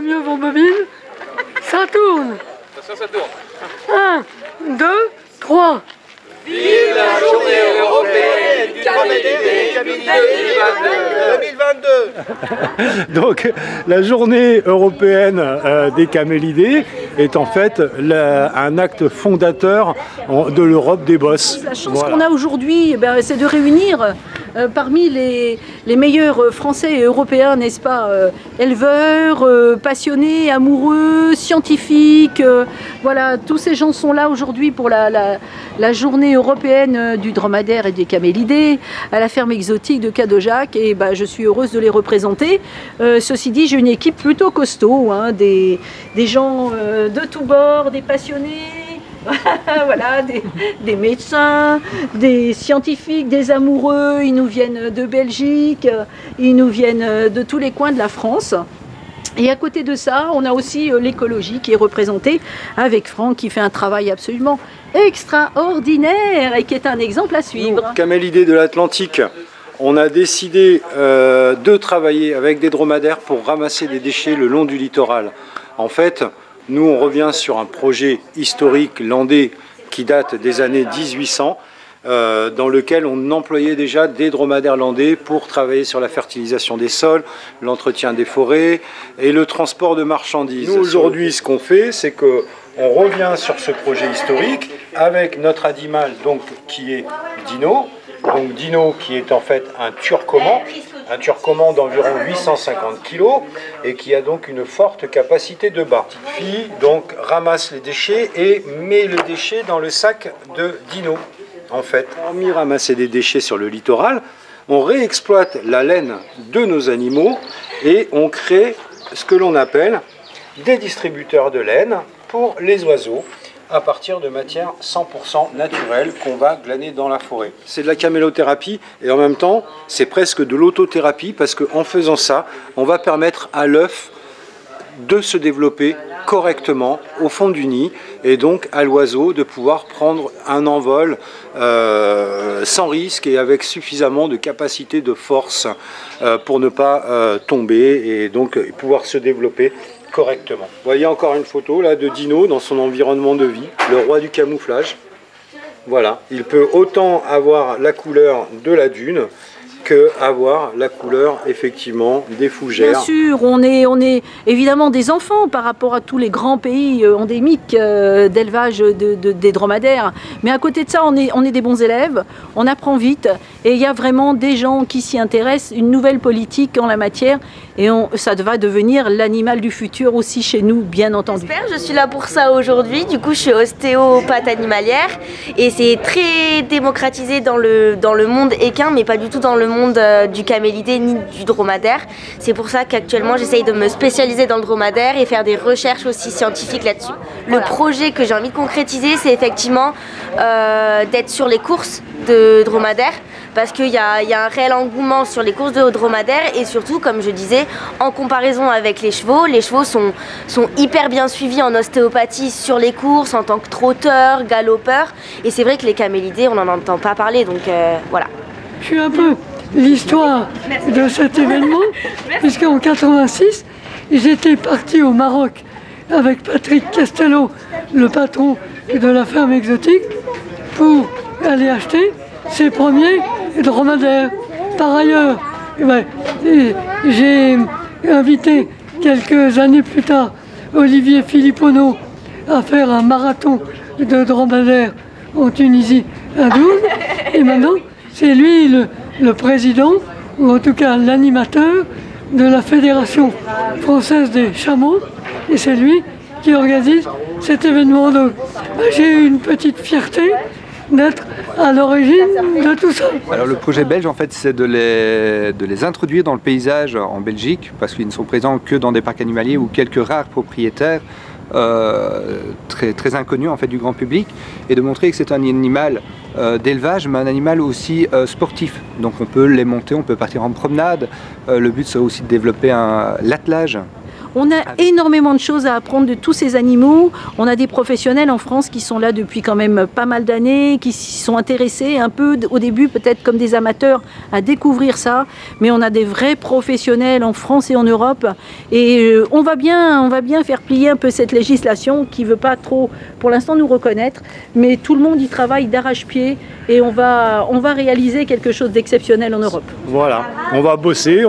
Mieux vos mobiles, ça tourne. Ça tourne. 1, 2, 3. Vive la journée européenne du camélédé 2022. Donc la journée européenne des camélidés est en fait un acte fondateur de l'Europe des bosses. La chance qu'on a aujourd'hui, c'est de réunir parmi les meilleurs Français et Européens, n'est-ce pas, éleveurs, passionnés, amoureux, scientifiques. Voilà, tous ces gens sont là aujourd'hui pour la journée européenne du dromadaire et des camélidés à la ferme exotique de Cadojac, et je suis heureuse de les représenter. Ceci dit, j'ai une équipe plutôt costaud, hein, des gens de tous bords, des passionnés. Voilà, des médecins, des scientifiques, des amoureux, ils nous viennent de Belgique, ils nous viennent de tous les coins de la France. Et à côté de ça, on a aussi l'écologie qui est représentée avec Franck qui fait un travail absolument extraordinaire et qui est un exemple à suivre. Nous, camélidés de l'Atlantique, on a décidé de travailler avec des dromadaires pour ramasser des déchets le long du littoral. En fait, nous, on revient sur un projet historique landais qui date des années 1800, dans lequel on employait déjà des dromadaires landais pour travailler sur la fertilisation des sols, l'entretien des forêts et le transport de marchandises. Nous, aujourd'hui, ce qu'on fait, c'est qu'on revient sur ce projet historique avec notre animal donc, qui est Dino. Donc Dino qui est en fait un turcoman d'environ 850 kg et qui a donc une forte capacité de bas. La petite fille donc ramasse les déchets et met le déchet dans le sac de Dino. En fait, hormis ramasser des déchets sur le littoral, on réexploite la laine de nos animaux et on crée ce que l'on appelle des distributeurs de laine pour les oiseaux, à partir de matières 100% naturelles qu'on va glaner dans la forêt. C'est de la camélothérapie et en même temps, c'est presque de l'autothérapie parce qu'en faisant ça, on va permettre à l'œuf de se développer correctement au fond du nid et donc à l'oiseau de pouvoir prendre un envol sans risque et avec suffisamment de capacité de force pour ne pas tomber et donc pouvoir se développer correctement. Vous voyez encore une photo là de Dino dans son environnement de vie, le roi du camouflage. Voilà, il peut autant avoir la couleur de la dune que avoir la couleur effectivement des fougères. Bien sûr, on est évidemment des enfants par rapport à tous les grands pays endémiques d'élevage des dromadaires. Mais à côté de ça, on est des bons élèves, on apprend vite et il y a vraiment des gens qui s'y intéressent, une nouvelle politique en la matière et ça va devenir l'animal du futur aussi chez nous, bien entendu. J'espère, je suis là pour ça aujourd'hui, du coup je suis ostéopathe animalière et c'est très démocratisé dans le monde équin mais pas du tout dans le monde du camélidé ni du dromadaire. C'est pour ça qu'actuellement j'essaye de me spécialiser dans le dromadaire et faire des recherches aussi scientifiques là-dessus. Voilà. Le projet que j'ai envie de concrétiser, c'est effectivement d'être sur les courses de dromadaires parce qu'il y a un réel engouement sur les courses de dromadaires et surtout, comme je disais, en comparaison avec les chevaux sont hyper bien suivis en ostéopathie sur les courses en tant que trotteurs, galopeurs et c'est vrai que les camélidés, on n'en entend pas parler donc voilà. Je suis un peu l'histoire de cet événement, puisqu'en 86, j'étais parti au Maroc avec Patrick Castello, le patron de la ferme exotique, pour aller acheter ses premiers dromadaires. Par ailleurs, j'ai invité quelques années plus tard Olivier Filippono à faire un marathon de dromadaires en Tunisie à 12, et maintenant c'est lui le président, ou en tout cas l'animateur de la Fédération française des chameaux, et c'est lui qui organise cet événement. Donc j'ai eu une petite fierté d'être à l'origine de tout ça. Alors le projet belge en fait c'est de les introduire dans le paysage en Belgique parce qu'ils ne sont présents que dans des parcs animaliers ou quelques rares propriétaires très inconnu en fait du grand public et de montrer que c'est un animal d'élevage mais un animal aussi sportif. Donc on peut les monter, on peut partir en promenade. Le but c'est aussi de développer l'attelage. On a énormément de choses à apprendre de tous ces animaux. On a des professionnels en France qui sont là depuis quand même pas mal d'années, qui s'y sont intéressés un peu au début peut-être comme des amateurs à découvrir ça, mais on a des vrais professionnels en France et en Europe et on va bien faire plier un peu cette législation qui ne veut pas trop pour l'instant nous reconnaître, mais tout le monde y travaille d'arrache-pied et on va réaliser quelque chose d'exceptionnel en Europe. Voilà, on va bosser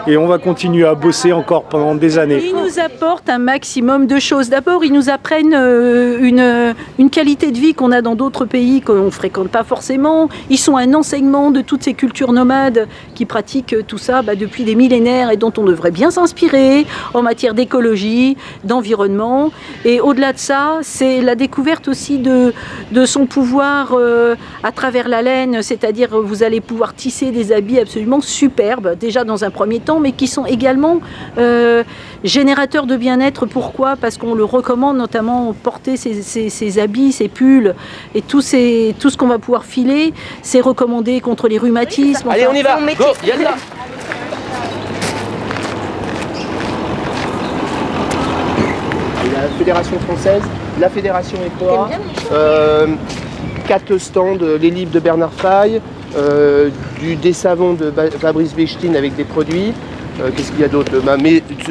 et on va continuer à bosser encore pendant des années. Ils nous apportent un maximum de choses. D'abord, ils nous apprennent une qualité de vie qu'on a dans d'autres pays qu'on ne fréquente pas forcément. Ils sont un enseignement de toutes ces cultures nomades qui pratiquent tout ça depuis des millénaires et dont on devrait bien s'inspirer en matière d'écologie, d'environnement. Et au-delà de ça, c'est la découverte aussi de son pouvoir à travers la laine, c'est-à-dire vous allez pouvoir tisser des habits absolument superbes, déjà dans un premier temps, mais qui sont également générateur de bien-être. Pourquoi? Parce qu'on le recommande, notamment porter ces habits, ces pulls et tout ce qu'on va pouvoir filer, c'est recommandé contre les rhumatismes. Allez, on y va. Go, Yalla. La Fédération française, la Fédération EPOA, 4 stands, les livres de Bernard Faye, des savons de Fabrice Bechtin avec des produits. Qu'est-ce qu'il y a d'autre?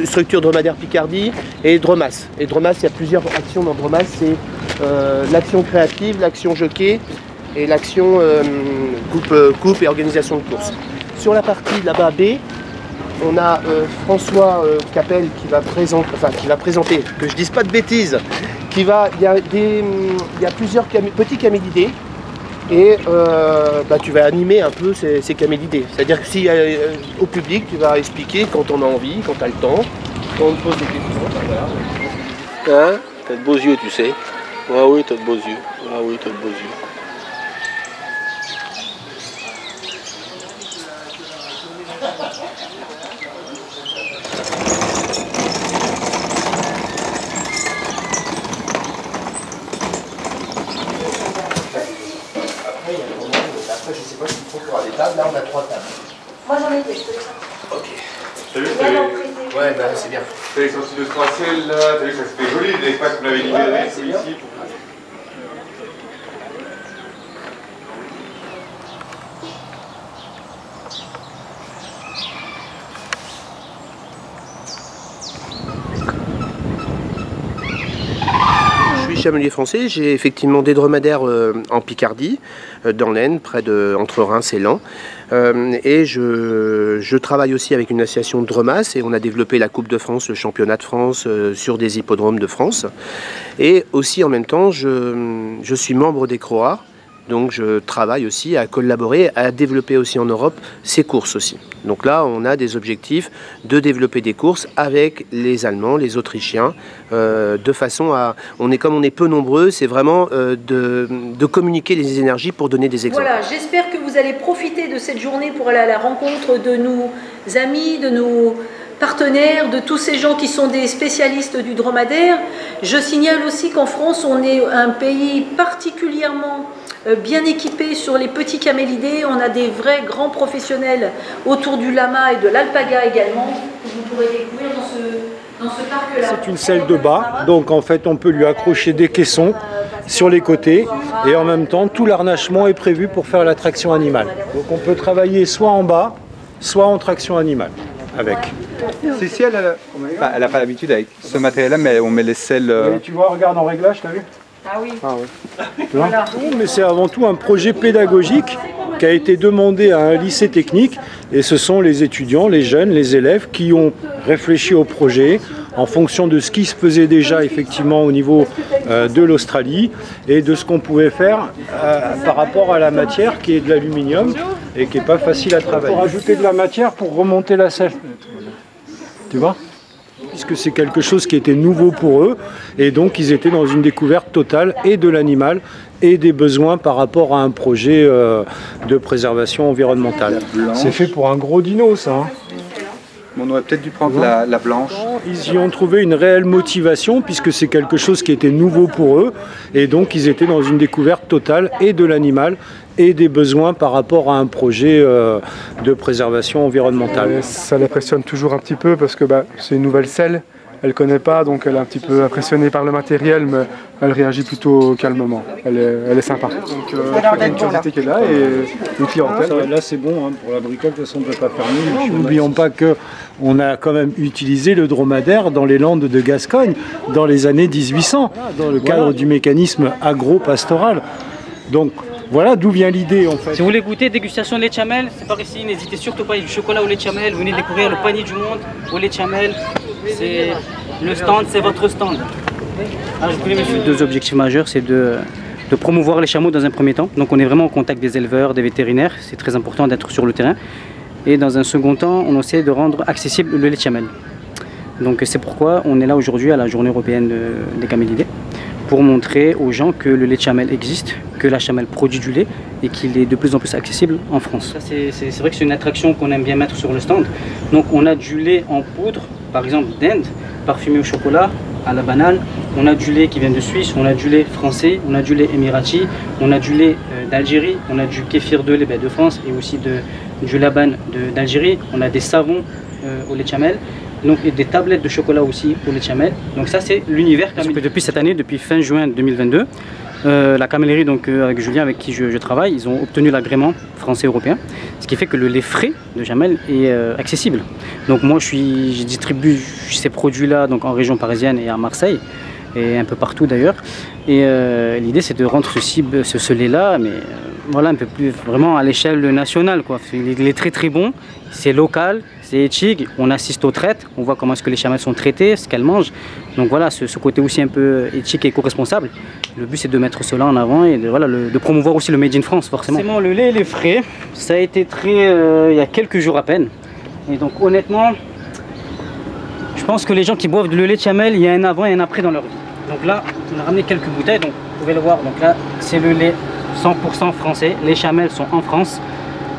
Structure dromadaire Picardie et Dromas. Et Dromas, il y a plusieurs actions dans Dromas. C'est l'action créative, l'action jockey et l'action coupe et organisation de course. Sur la partie là-bas B, on a François Capel qui va présenter, que je dise pas de bêtises, il y a plusieurs petits camélidés. Et tu vas animer un peu ces camélidés. C'est-à-dire que si au public, tu vas expliquer quand on a envie, quand tu as le temps, quand on te pose des questions. Voilà. Hein? T'as de beaux yeux, tu sais. Ah oui, t'as de beaux yeux. Ah oui, t'as de beaux yeux. Là, on a 3 tables. Moi j'en ai fait, je te laisse. Ok. T'as vu, Ouais, c'est bien. t'as les sorties de Straciel là, t'as vu, ça c'était joli, l'espace qu'on avait libéré, c'est ici. Je suis chamelier français, j'ai effectivement des dromadaires en Picardie, dans l'Aisne, entre Reims et Laon. Et je travaille aussi avec une association de Dromas et on a développé la Coupe de France, le championnat de France sur des hippodromes de France. Et aussi en même temps, je suis membre des CROA. Donc je travaille aussi à collaborer, à développer aussi en Europe ces courses aussi. Donc là, on a des objectifs de développer des courses avec les Allemands, les Autrichiens, de façon à... Comme on est peu nombreux, c'est vraiment de communiquer les énergies pour donner des exemples. Voilà, j'espère que vous allez profiter de cette journée pour aller à la rencontre de nos amis, de nos partenaires, de tous ces gens qui sont des spécialistes du dromadaire. Je signale aussi qu'en France, on est un pays particulièrement bien équipé sur les petits camélidés. On a des vrais grands professionnels autour du lama et de l'alpaga également, que vous pourrez découvrir dans ce parc-là. C'est une selle de bas, donc en fait on peut lui accrocher des caissons sur les côtés et en même temps tout l'arnachement est prévu pour faire la traction animale. Donc on peut travailler soit en bas, soit en traction animale avec. Si elle n'a pas l'habitude avec ce matériel-là, mais on met les selles... Et tu vois, regarde en réglage, t'as vu? Ah oui. Ah oui. Voilà. Mais c'est avant tout un projet pédagogique qui a été demandé à un lycée technique et ce sont les étudiants, les jeunes, les élèves qui ont réfléchi au projet en fonction de ce qui se faisait déjà effectivement au niveau de l'Australie et de ce qu'on pouvait faire par rapport à la matière qui est de l'aluminium et qui n'est pas facile à travailler. Pour rajouter de la matière pour remonter la selle. Tu vois ? Puisque c'est quelque chose qui était nouveau pour eux et donc ils étaient dans une découverte totale et de l'animal et des besoins par rapport à un projet de préservation environnementale. C'est fait pour un gros dino ça. Hein. On aurait peut-être dû prendre la blanche. ils y ont trouvé une réelle motivation puisque c'est quelque chose qui était nouveau pour eux et donc ils étaient dans une découverte totale et de l'animal et des besoins par rapport à un projet de préservation environnementale. Ça l'impressionne toujours un petit peu parce que c'est une nouvelle selle. Elle ne connaît pas, donc elle est un petit peu impressionnée par le matériel, mais elle réagit plutôt calmement. Elle est sympa. Donc il y a une curiosité qui est là et une clientèle. Là c'est bon, pour l'abricot, de toute façon on ne peut pas fermer. N'oublions pas qu'on a quand même utilisé le dromadaire dans les Landes de Gascogne dans les années 1800, dans le cadre du mécanisme agro-pastoral. Donc voilà d'où vient l'idée en fait. Si vous voulez goûter dégustation de lait de chamel, c'est par ici, n'hésitez surtout pas, il y a du chocolat au lait de chamel, venez découvrir le panier du monde au lait de chamel. C'est le stand, c'est votre stand. Alors, je voulais, monsieur, deux objectifs majeurs, c'est de promouvoir les chameaux dans un premier temps. Donc on est vraiment en contact des éleveurs, des vétérinaires, c'est très important d'être sur le terrain. Et dans un second temps, on essaie de rendre accessible le lait de chamel. Donc c'est pourquoi on est là aujourd'hui à la journée européenne des camélidés, pour montrer aux gens que le lait de chamel existe, que la chamelle produit du lait et qu'il est de plus en plus accessible en France. C'est vrai que c'est une attraction qu'on aime bien mettre sur le stand. Donc on a du lait en poudre, par exemple d'Inde, parfumé au chocolat, à la banane. On a du lait qui vient de Suisse, on a du lait français, on a du lait émirati, on a du lait d'Algérie, on a du kéfir de lait de France et aussi du laban d'Algérie. On a des savons au lait de chamel. Donc, et des tablettes de chocolat aussi pour les chamelles. Donc ça c'est l'univers camélier. Depuis cette année, depuis fin juin 2022, la camélerie, donc avec Julien avec qui je travaille, ils ont obtenu l'agrément français-européen, ce qui fait que le lait frais de chamelle est accessible. Donc moi je distribue ces produits-là donc en région parisienne et à Marseille et un peu partout d'ailleurs. Et l'idée c'est de rendre ce lait-là, mais voilà, un peu plus vraiment à l'échelle nationale, quoi. Il est très très bon, c'est local. C'est éthique, on assiste aux traites, on voit comment est-ce que les chamelles sont traitées, ce qu'elles mangent. Donc voilà, ce côté aussi un peu éthique et éco-responsable. Le but c'est de mettre cela en avant et de promouvoir aussi le Made in France forcément. Le lait il est frais, ça a été trait il y a quelques jours à peine. Et donc honnêtement, je pense que les gens qui boivent le lait de chamel, il y a un avant et un après dans leur vie. Donc là, on a ramené quelques bouteilles, donc vous pouvez le voir. Donc là, c'est le lait 100% français, les chamelles sont en France.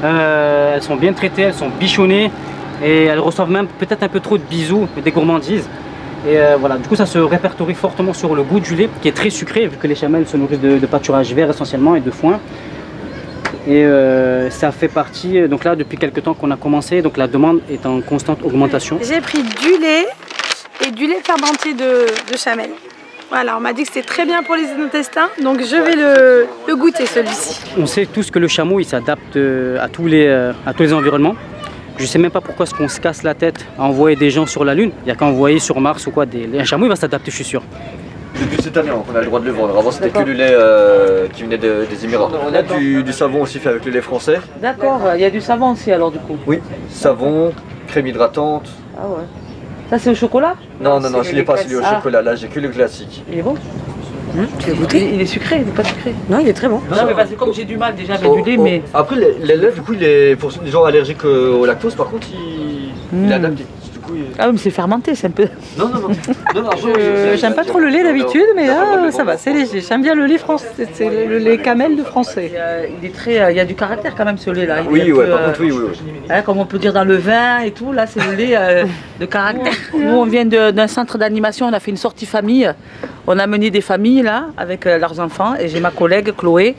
Elles sont bien traitées, elles sont bichonnées. Et elles reçoivent même peut-être un peu trop de bisous et des gourmandises. Et voilà, du coup ça se répertorie fortement sur le goût du lait qui est très sucré vu que les chamelles se nourrissent de pâturage vert essentiellement et de foin. Et ça fait partie, donc là depuis quelques temps qu'on a commencé, donc la demande est en constante augmentation. J'ai pris du lait et du lait fermenté de chamelle. Voilà, on m'a dit que c'était très bien pour les intestins, donc je vais le goûter celui-ci. On sait tous que le chameau il s'adapte à tous les environnements. Je sais même pas pourquoi est-ce qu'on se casse la tête à envoyer des gens sur la Lune. Il n'y a qu'à envoyer sur Mars ou quoi. Un chameau il va s'adapter, je suis sûr. Depuis cette année, on a le droit de le vendre. Avant c'était que du lait qui venait des Émirats. On a du savon aussi fait avec le lait français. D'accord, il y a du savon aussi alors du coup. Oui, savon, crème hydratante. Ah ouais. Ça c'est au chocolat? Non, je l'ai pas celui au chocolat, là j'ai que le classique. Il est bon? Tu as goûté? Il est sucré, il n'est pas sucré. Non, il est très bon. Non, mais parce que comme j'ai du mal déjà avec du lait, mais... Après, le lait, du coup, il est pour les gens allergiques au lactose, par contre, il est adapté. Du coup, Ah oui, mais c'est fermenté, c'est un peu... Non. J'aime pas trop le lait d'habitude, mais là, ça va, c'est léger. J'aime bien le lait français, c'est le lait camel de français. Il est très... Il y a du caractère quand même, ce lait-là. Oui, par contre, oui. Comme on peut dire dans le vin et tout, là, c'est le lait de caractère. Nous, on vient d'un centre d'animation, on a fait une sortie famille. On a mené des familles là avec leurs enfants et j'ai ma collègue Chloé.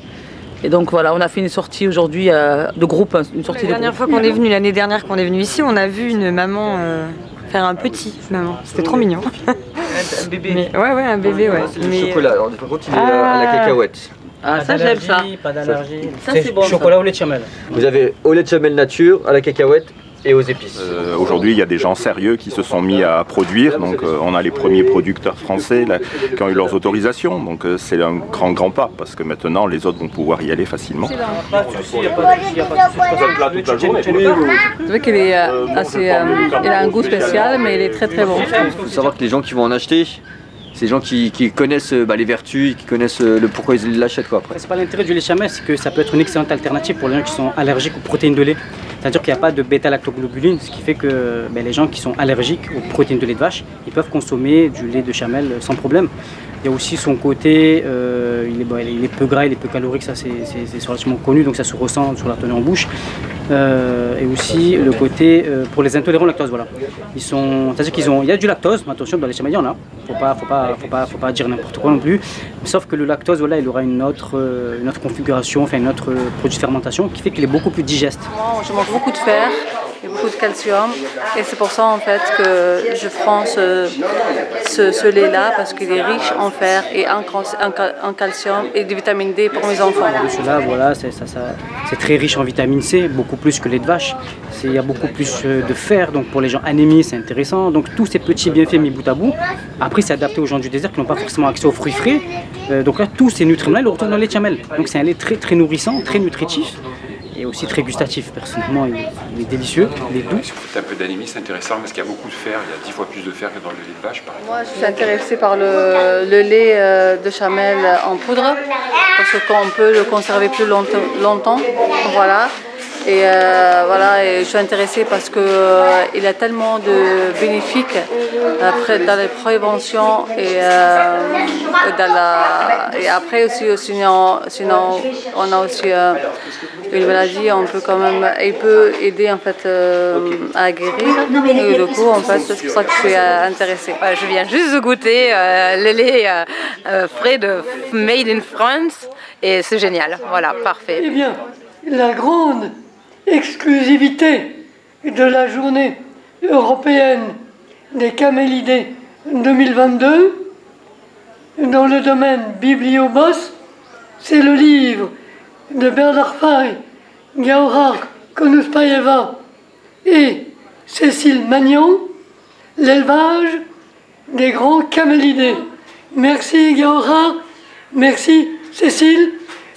Et donc voilà, on a fait une sortie aujourd'hui de groupe, une sortie de groupe. La dernière fois qu'on est venu, l'année dernière qu'on est venu ici, on a vu une maman faire un petit finalement. C'était trop mignon. Un bébé. Mais, ouais, un bébé, ouais. C'est du chocolat, alors par contre il est à la cacahuète. Ah ça j'aime ça. Pas d'allergie. Ça c'est bon. Chocolat au lait de chamel. Vous avez au lait de chamel nature, à la cacahuète et aux épices. Aujourd'hui, il y a des gens sérieux qui se sont mis à produire. Donc, on a les premiers producteurs français là, qui ont eu leurs autorisations. Donc, c'est un grand pas parce que maintenant, les autres vont pouvoir y aller facilement. Pas de souci, il n'y a pas de souci. C'est vrai qu'elle est assez, elle a un goût spécial, mais elle est très bon. Il faut savoir que les gens qui vont en acheter, c'est des gens qui connaissent les vertus, qui connaissent le pourquoi ils l'achètent. C'est pas l'intérêt du lait chamel, c'est que ça peut être une excellente alternative pour les gens qui sont allergiques aux protéines de lait. C'est-à-dire qu'il n'y a pas de bêta-lactoglobuline, ce qui fait que les gens qui sont allergiques aux protéines de lait de vache, ils peuvent consommer du lait de chamel sans problème. Il y a aussi son côté, il est peu gras, il est peu calorique, ça c'est relativement connu, donc ça se ressent sur la tenue en bouche. Et aussi le côté pour les intolérants au lactose, voilà. C'est-à-dire il y a du lactose, attention, dans les lait chamel, il y en a. Faut pas dire n'importe quoi non plus. Sauf que le lactose, voilà, il aura une autre configuration, enfin une autre produit de fermentation qui fait qu'il est beaucoup plus digeste. Je mange beaucoup de fer et beaucoup de calcium, et c'est pour ça en fait que je prends ce lait-là, parce qu'il est riche en fer et en calcium et de vitamine D pour mes enfants. De cela, voilà, c'est très riche en vitamine C, beaucoup plus que le lait de vache. Il y a beaucoup plus de fer, donc pour les gens anémiques, c'est intéressant. Donc tous ces petits bienfaits mis bout à bout. Après, c'est adapté aux gens du désert qui n'ont pas forcément accès aux fruits frais. Donc là, tous ces nutriments-là, ils le retrouvent dans le lait de chamel. Donc c'est un lait très, très nourrissant, très nutritif. Et aussi très gustatif. Personnellement, il est délicieux, il est doux. Si vous faites un peu d'anémie, c'est intéressant parce qu'il y a beaucoup de fer, il y a 10 fois plus de fer que dans le lait de vache, par exemple. Moi, je suis intéressée par le lait de chamel en poudre, parce qu'on peut le conserver plus longtemps. Voilà. Et voilà, et je suis intéressée parce qu'il a tellement de bénéfices dans les préventions et après aussi sinon on a aussi une maladie, on peut quand même, il peut aider en fait à guérir. Et du coup en fait c'est pour ça que je suis intéressée. Je viens juste de goûter le lait frais de Made in France et c'est génial, voilà, parfait. Eh bien, la grande exclusivité de la journée européenne des camélidés 2022 dans le domaine Bibliobos, c'est le livre de Bernard Fay, Gauhar Konuspaeva et Cécile Magnan, l'élevage des grands camélidés. Merci Gauhar, merci Cécile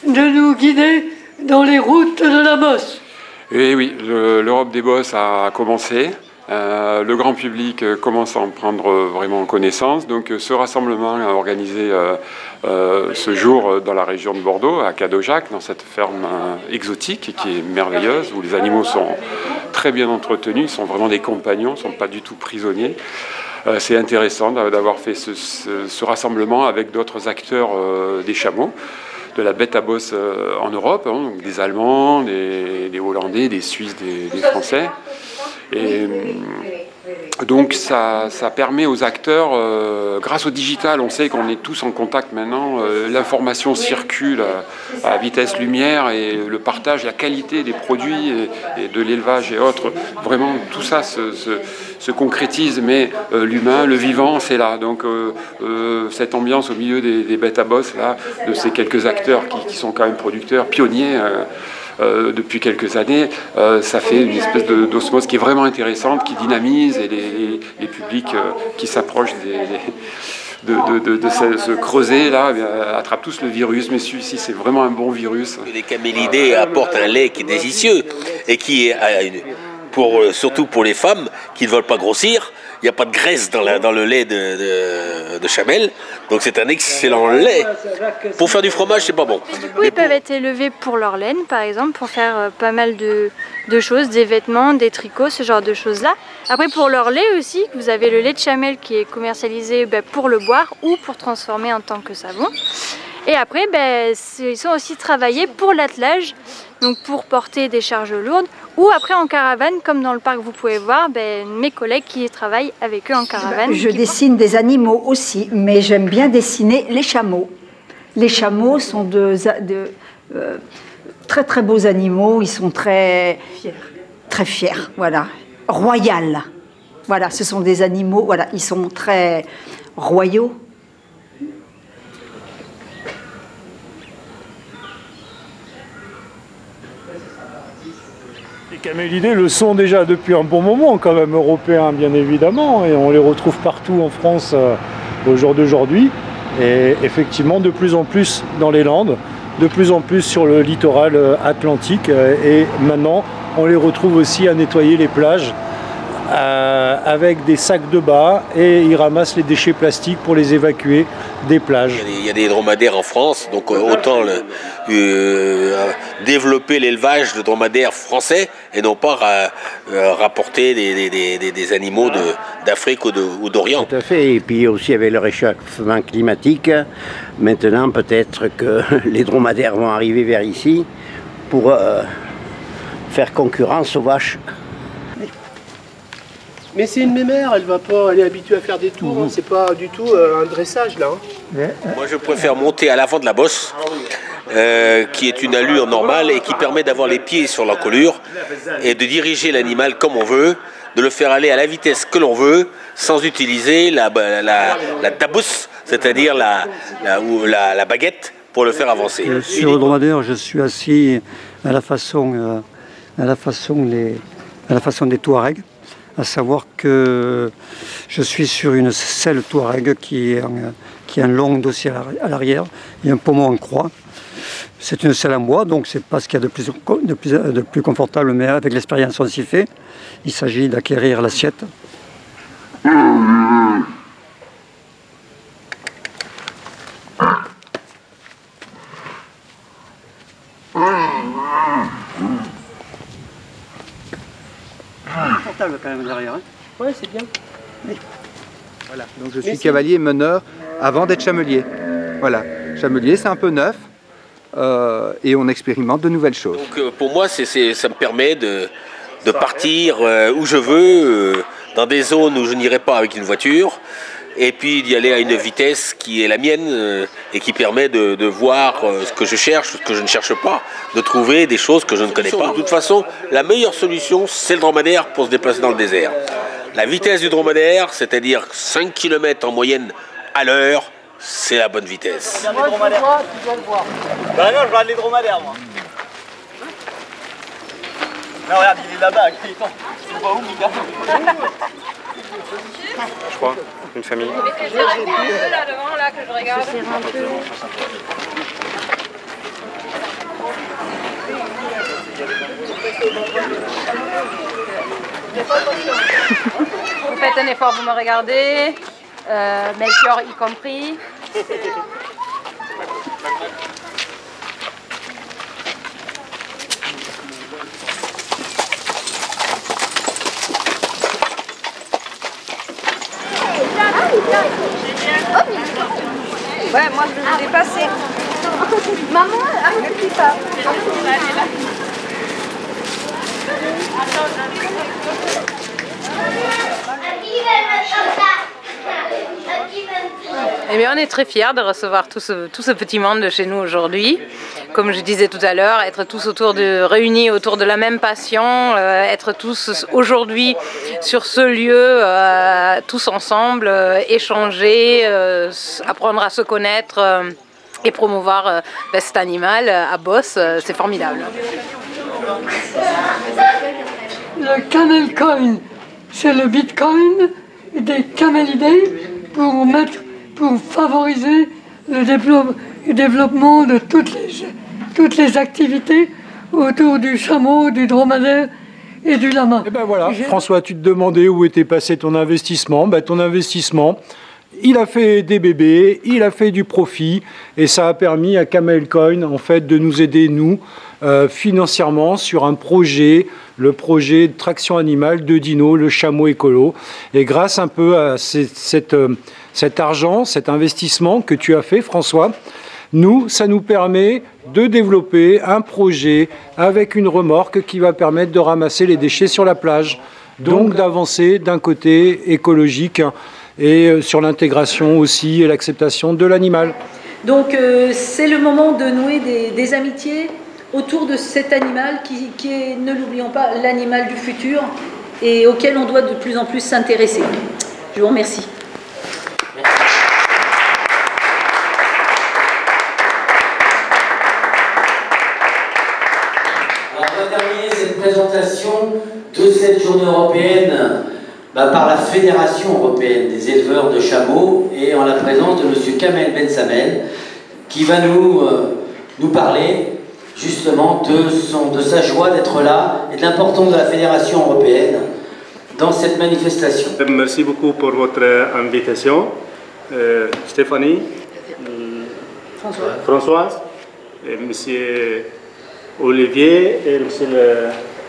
de nous guider dans les routes de la bosse. Oui, l'Europe des bosses a commencé. Le grand public commence à en prendre vraiment connaissance. Donc ce rassemblement a organisé ce jour dans la région de Bordeaux, à Cadojac, dans cette ferme exotique qui est merveilleuse, où les animaux sont très bien entretenus, ils sont vraiment des compagnons, ils ne sont pas du tout prisonniers. C'est intéressant d'avoir fait ce rassemblement avec d'autres acteurs des chameaux, de la bête à bosse en Europe, hein, donc des Allemands, des Hollandais, des Suisses, des Français. Et donc ça permet aux acteurs, grâce au digital, on sait qu'on est tous en contact maintenant, l'information circule à vitesse lumière et le partage, la qualité des produits et de l'élevage et autres, vraiment tout ça se concrétise, mais l'humain, le vivant, c'est là. Donc cette ambiance au milieu des bêtes à bosse, là, de ces quelques acteurs qui sont quand même producteurs, pionniers, depuis quelques années, ça fait une espèce d'osmose qui est vraiment intéressante, qui dynamise, et les publics qui s'approchent de ce creuset là attrapent tous le virus, mais celui-ci c'est vraiment un bon virus. Les camélidés apportent un lait qui est délicieux et qui est surtout pour les femmes qui ne veulent pas grossir. Il n'y a pas de graisse dans le lait de chamel, donc c'est un excellent lait. Pour faire du fromage, c'est pas bon. Oui, ils peuvent être élevés pour leur laine, par exemple, pour faire pas mal de choses, des vêtements, des tricots, ce genre de choses-là. Après, pour leur lait aussi, vous avez le lait de chamel qui est commercialisé pour le boire ou pour transformer en tant que savon. Et après, ils sont aussi travaillés pour l'attelage, donc pour porter des charges lourdes, ou après en caravane, comme dans le parc vous pouvez voir, mes collègues qui travaillent avec eux en caravane. Je dessine des animaux aussi, mais j'aime bien dessiner les chameaux. Les chameaux sont très très beaux animaux, ils sont très fiers, voilà, royal. Voilà, ce sont des animaux, voilà, ils sont très royaux. Les camélidés le sont déjà depuis un bon moment, quand même européens bien évidemment, et on les retrouve partout en France au jour d'aujourd'hui, et effectivement de plus en plus dans les Landes, de plus en plus sur le littoral atlantique, et maintenant on les retrouve aussi à nettoyer les plages avec des sacs de bas et ils ramassent les déchets plastiques pour les évacuer des plages. Il y a des dromadaires en France, donc autant développer l'élevage de dromadaires français et non pas rapporter des animaux d'Afrique ou d'Orient. Tout à fait, et puis aussi avec le réchauffement climatique, maintenant peut-être que les dromadaires vont arriver vers ici pour faire concurrence aux vaches. Mais c'est une mémère, elle est habituée à faire des tours, hein. C'est pas du tout un dressage là. Hein. Moi je préfère monter à l'avant de la bosse, qui est une allure normale et qui permet d'avoir les pieds sur l'encolure et de diriger l'animal comme on veut, de le faire aller à la vitesse que l'on veut, sans utiliser la tabousse, c'est-à-dire la baguette, pour le faire avancer. Sur le dromadaire, je suis assis à la façon des Touaregs, à savoir que je suis sur une selle Touareg qui a un long dossier à l'arrière et un pommeau en croix. C'est une selle en bois, donc c'est pas ce qu'il y a de plus confortable, mais avec l'expérience on s'y fait. Il s'agit d'acquérir l'assiette. Confortable quand même derrière. Hein. Ouais, c'est bien. Voilà. Donc je suis cavalier meneur avant d'être chamelier. Voilà. Chamelier, c'est un peu neuf et on expérimente de nouvelles choses. Donc pour moi, ça me permet de partir où je veux, dans des zones où je n'irai pas avec une voiture, et puis d'y aller à une vitesse qui est la mienne et qui permet de voir ce que je cherche, ce que je ne cherche pas, de trouver des choses que je ne connais pas. De toute façon, la meilleure solution, c'est le dromadaire pour se déplacer dans le désert. La vitesse du dromadaire, c'est-à-dire 5 km en moyenne à l'heure, c'est la bonne vitesse. Moi, tu dois le voir. Bah non, je regarde les dromadaires, moi. Non, regarde, il est là-bas, tu vois où, Mika? Je crois, une famille. C'est là devant, là, que je regarde. Vous faites un effort, vous me regardez, Melchior y compris. Ouais, moi je l'ai passé. Maman, arrête pas. Eh bien, on est très fiers de recevoir tout ce petit monde chez nous aujourd'hui. Comme je disais tout à l'heure, être tous réunis autour de la même passion, être tous aujourd'hui sur ce lieu, tous ensemble, échanger, apprendre à se connaître et promouvoir cet animal à Bosse, c'est formidable. Le Camel Coin, c'est le Bitcoin des camélidés pour favoriser le développement de toutes les activités autour du chameau, du dromadaire et du lama. Et ben voilà, François, tu te demandais où était passé ton investissement. Ben, ton investissement, il a fait des bébés, il a fait du profit et ça a permis à Camel Coin en fait, de nous aider, nous, financièrement sur un projet, le projet de traction animale de Dino, le chameau écolo. Et grâce un peu à cet argent, cet investissement que tu as fait, François, ça nous permet de développer un projet avec une remorque qui va permettre de ramasser les déchets sur la plage. Donc d'avancer d'un côté écologique et sur l'intégration aussi et l'acceptation de l'animal. Donc c'est le moment de nouer des amitiés autour de cet animal qui est, ne l'oublions pas, l'animal du futur et auquel on doit de plus en plus s'intéresser. Je vous remercie. Alors, on va terminer cette présentation de cette journée européenne par la Fédération européenne des éleveurs de chameaux et en la présence de M. Kamel Bensamel qui va nous parler justement de sa joie d'être là et de l'importance de la Fédération européenne dans cette manifestation. Merci beaucoup pour votre invitation. Stéphanie, Françoise, et monsieur Olivier et monsieur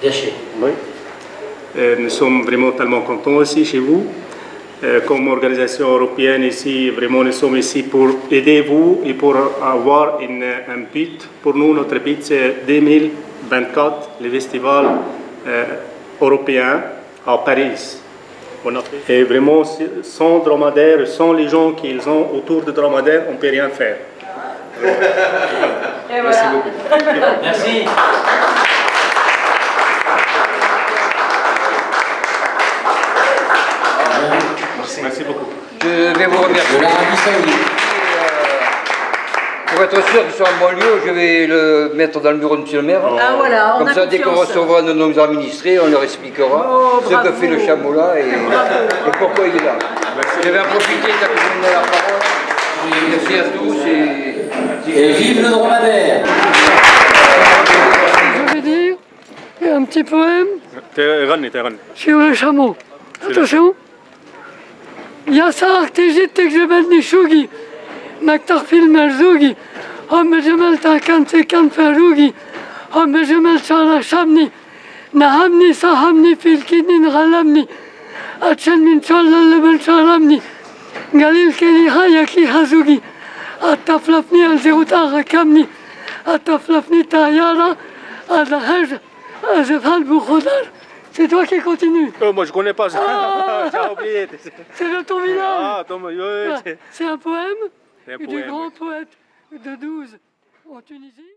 Gachet. Oui. Nous sommes vraiment tellement contents aussi chez vous. Comme organisation européenne ici, vraiment nous sommes ici pour aider vous et pour avoir un but. Pour nous, notre but c'est 2024, le festival européen à Paris. Et vraiment, sans dromadaire, sans les gens qu'ils ont autour de dromadaire, on ne peut rien faire. Merci beaucoup. Merci. Merci beaucoup. Je vais vous remercier. Pour être sûr qu'il soit en bon lieu, je vais le mettre dans le bureau de M. le maire. Ah voilà, on Comme a ça, dès qu'on confiance. recevra nos administrés, on leur expliquera ce que fait le chameau là et pourquoi il est là. Je vais en profiter, ça peut me donner la parole. Merci à tous et vive le dromadaire. Je vais dire un petit poème sur le chameau. Attention. Yasar tejit tekjebel nishugi, maktar film erzugi, homme jemel takan sekan ferugi, homme jemel shara shamni, nahamni sahamni filkinin ghalamni, atchen min cholla lebel sharamni, galil keni hayaki hazugi, ataflafni al zeruta rakamni, ataflafni tayara, adahaj, azefal bukhodar. C'est toi qui continue. Moi je connais pas ça. J'ai oublié. C'est de ton village. Ah, C'est un poème C'est un du poème, grand poète de 12 en Tunisie.